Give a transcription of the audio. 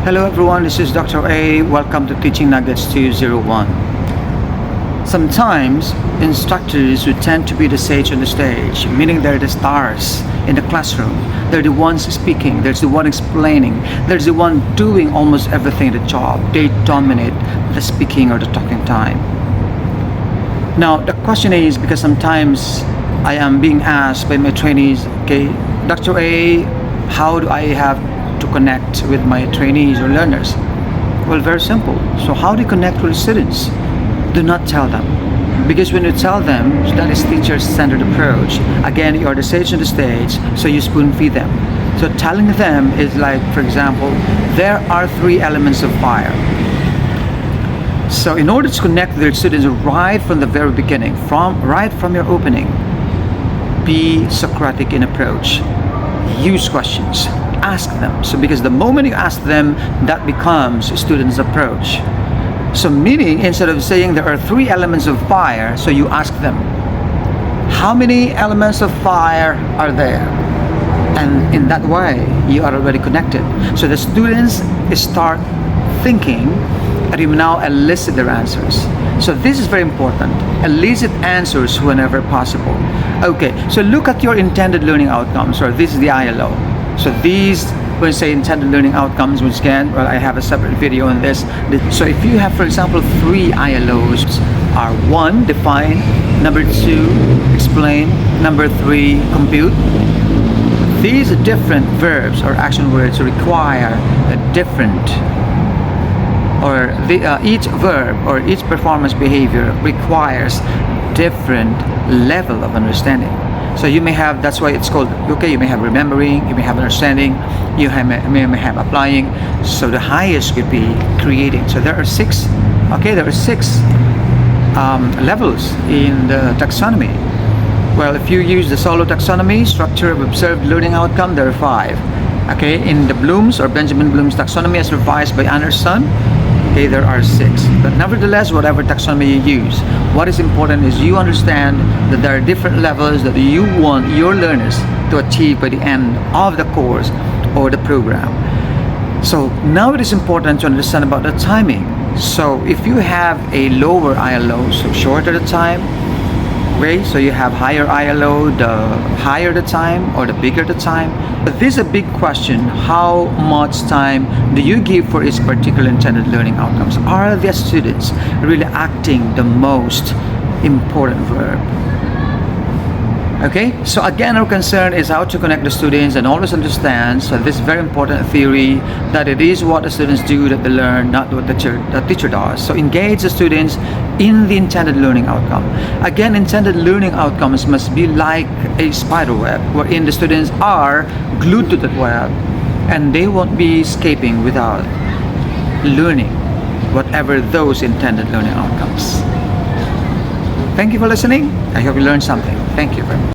Hello everyone, this is Dr. A. Welcome to Teaching Nuggets 201. Sometimes instructors who tend to be the sage on the stage, meaning they're the stars in the classroom. They're the ones speaking, they're the one explaining, they're the one doing almost everything in the job. They dominate the speaking or the talking time. Now the question is, because sometimes I am being asked by my trainees, okay, Dr. A, how do I have to connect with my trainees or learners? Well, very simple. So how do you connect with students? Do not tell them, because when you tell them, that is teacher-centered approach. Again, you are the sage on the stage, so you spoon feed them. So telling them is like, for example, there are 3 elements of fire. So in order to connect with your students right from the very beginning, right from your opening, be Socratic in approach. Use questions. Ask them. So because the moment you ask them, that becomes a student's approach. So meaning, instead of saying there are 3 elements of fire, so you ask them, how many elements of fire are there? And in that way, you are already connected. So the students start thinking, and you now elicit their answers. So this is very important. Elicit answers whenever possible. Okay, so look at your intended learning outcomes, or this is the ILO. So these, when I say intended learning outcomes, which again, well, I have a separate video on this. So if you have, for example, 3 ILOs are 1, define, number 2, explain, number 3, compute. These different verbs or action words require a different, or each verb or each performance behavior requires different level of understanding. So you may have, that's why it's called, okay, you may have remembering, you may have understanding, you may have applying. So the highest could be creating. So there are 6, okay, there are 6 levels in the taxonomy. Well, if you use the Solow taxonomy, structure of observed learning outcome, there are 5. Okay, in the Bloom's or Benjamin Bloom's taxonomy as revised by Anderson, okay, there are 6. But nevertheless, whatever taxonomy you use, what is important is you understand that there are different levels that you want your learners to achieve by the end of the course or the program. So now it is important to understand about the timing. So if you have a lower ILO, so shorter the time, okay, so you have higher ILO, the higher the time or the bigger the time. But this is a big question. How much time do you give for each particular intended learning outcomes? Are the students really acting the most important verb? Okay, so again, our concern is how to connect the students and always understand, so this very important theory, that it is what the students do that they learn, not what the teacher does. So engage the students in the intended learning outcome. Again, intended learning outcomes must be like a spider web, wherein the students are glued to that web and they won't be escaping without learning whatever those intended learning outcomes. Thank you for listening. I hope you learned something. Thank you very much.